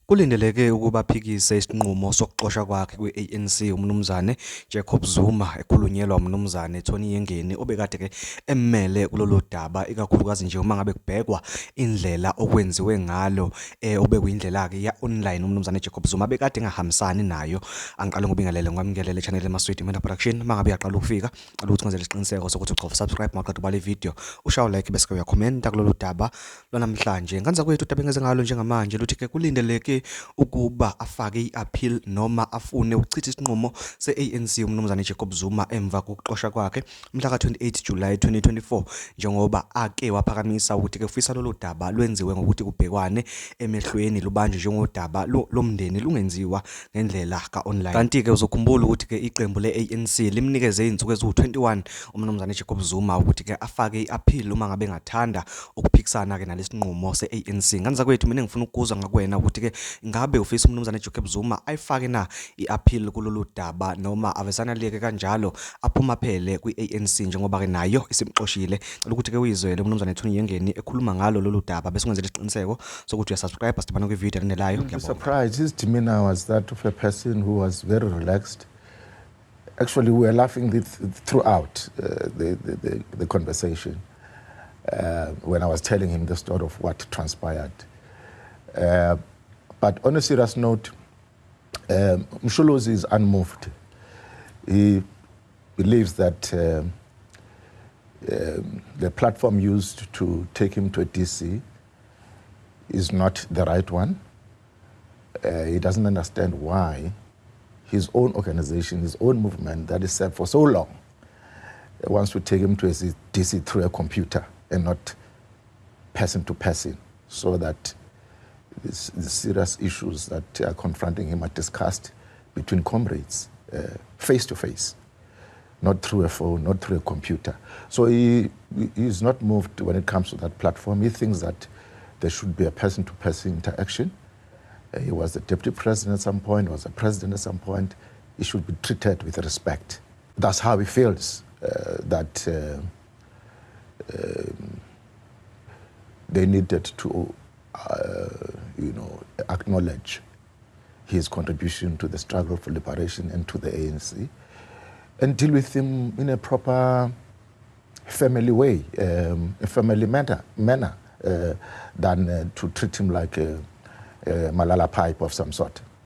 Kulindeleke ukuba aphikise isinqumo sokuxoshwa kwakhe kwe-ANC umnumzane Jacob Zuma ekhulunyelwa umnumzane Tony Yengeni obekade ke emmele kulolu daba ikakhulukazi nje uma ngabe kubhekwa indlela okwenziwe ngalo obekuyindlela ke ya online umnumzane Jacob Zuma bekade engahambisani nayo. Angiqale ngobingelele ngwamngelele channel eMaswidi Media Production mangabe uyaqala ukufika qala ukuthi ngenzele isiqiniseko sokuthi uqofa subscribe maqedwe bale video ushaye like bese uya comment kulolu daba lwanamhlanje. Nganza kwethu udaba engeze ngalo njengamanje luthi ke kulindeleke ukuba afake i-appeal noma afune ukuchitha isinqumo se-ANC umnumzane Jacob Zuma emva kokuxoshwa kwakhe mhla ka-28 July 2024 njengoba ake waphakamisa ukuthi ke ufisa lolu daba lwenziwe ngokuthi kubhekwane emehlweni lubanjwe njengodaba lomndeni lungenziwa ngendlela ka-online. Kanti ke uzokhumbula ukuthi ke iqembu le-ANC limnikeze izinsuku eziwu-21 umnumzane Jacob Zuma ukuthi ke afake i-appeal uma ngabe ngathanda ukuphikisana ke nalesinqumo se-ANC. Nganza kwethu mina ngifuna ukuzwa ngakwena ukuthi ke ngabe ufisa umnumzane Jacob Zuma ayifake na i-appeal kulolu daba noma avesana leke kanjalo aphuma phele kwi-ANC njengoba ke nayo isimxoshile. Cela ukuthi ke uyizwele umnumzane Tony Yengeni ekhuluma ngalo lolu daba bese ungenzele isiqiniseko sokuthi uyasubscribe asibhana kwi-video enelayo. I'm surprised. His demeanor was that of a person who was very relaxed. Actually, we were laughing throughout the conversation when I was telling him the story of what transpired. But on a serious note, Msholozi is unmoved. He believes that the platform used to take him to a DC is not the right one. He doesn't understand why his own organization, his own movement that is set for so long, wants to take him to a DC through a computer and not person to person, so that the serious issues that are confronting him are discussed between comrades, face to face, not through a phone, not through a computer. So he is not moved when it comes to that platform. He thinks that there should be a person-to-person interaction. He was the deputy president at some point, was a president at some point. He should be treated with respect. That's how he feels that they needed to acknowledge his contribution to the struggle for liberation and to the ANC and deal with him in a proper family way, a family manner than to treat him like a Malala pipe of some sort.